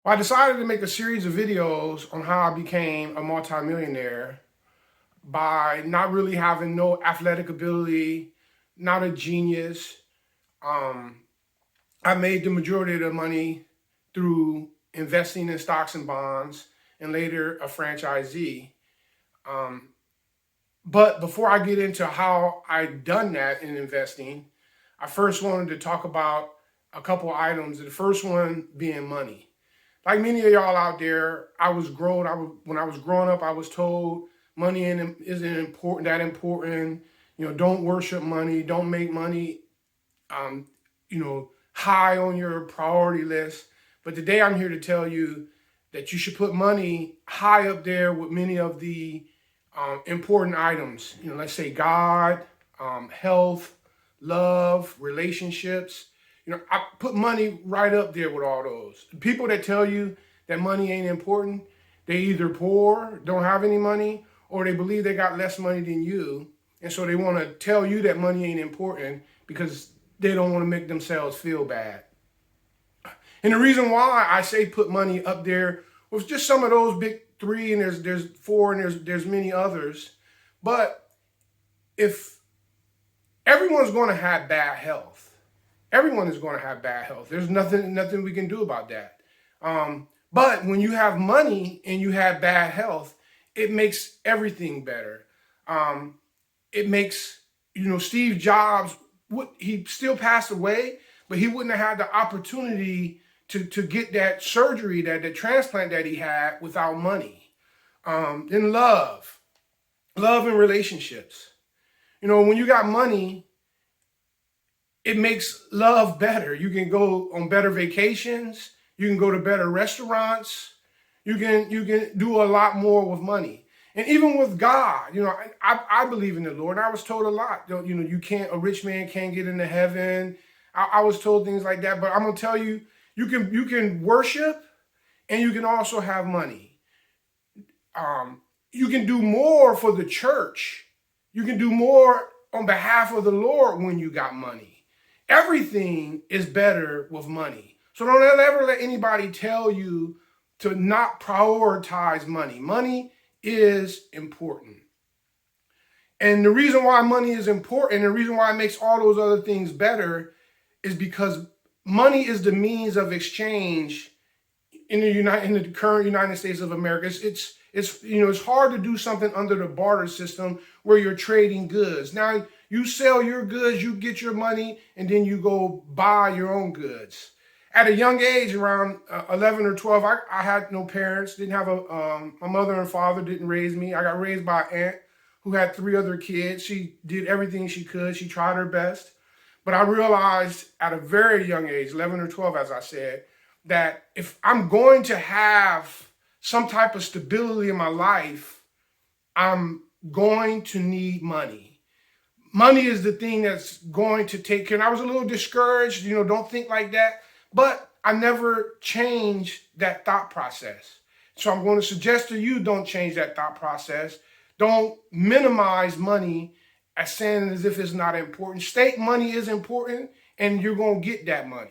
Well, I decided to make a series of videos on how I became a multimillionaire by not really having no athletic ability, not a genius. Um, I made the majority of the money through investing in stocks and bonds and later a franchisee. Um, but before I get into how I done that in investing, I first wanted to talk about a couple items. The first one being money. Like many of y'all out there, when I was growing up, I was told money isn't important, that important. Don't worship money, don't make money, high on your priority list. But today I'm here to tell you that you should put money high up there with many of the important items. Let's say God, health, love, relationships. I put money right up there with all those. People that tell you that money ain't important, they either poor, don't have any money, or they believe they got less money than you. And so they want to tell you that money ain't important because they don't want to make themselves feel bad. And the reason why I say put money up there was just some of those big three, and there's four, and there's many others. But if everyone's going to have bad health, everyone is going to have bad health. There's nothing we can do about that. But when you have money and you have bad health, it makes everything better. It makes, Steve Jobs, he still passed away, but he wouldn't have had the opportunity to get that surgery, that transplant that he had without money. Then love and relationships. When you got money, it makes love better. You can go on better vacations. You can go to better restaurants. You can do a lot more with money. And even with God, I believe in the Lord. I was told a lot. A rich man can't get into heaven. I was told things like that. But I'm gonna tell you, you can worship, and you can also have money. You can do more for the church. You can do more on behalf of the Lord when you got money. Everything is better with money. So don't ever let anybody tell you to not prioritize money. Money is important. And the reason why money is important, the reason why it makes all those other things better, is because money is the means of exchange in the current United States of America. It's hard to do something under the barter system where you're trading goods. Now you sell your goods, you get your money, and then you go buy your own goods. At a young age, around 11 or 12, I had no parents, didn't have my mother and father didn't raise me. I got raised by an aunt who had 3 other kids. She did everything she could. She tried her best. But I realized at a very young age, 11 or 12, as I said, that if I'm going to have some type of stability in my life, I'm going to need money. Money is the thing that's going to take care. And I was a little discouraged, don't think like that. But I never changed that thought process. So I'm going to suggest to you, don't change that thought process. Don't minimize money as saying as if it's not important. State money is important, and you're going to get that money.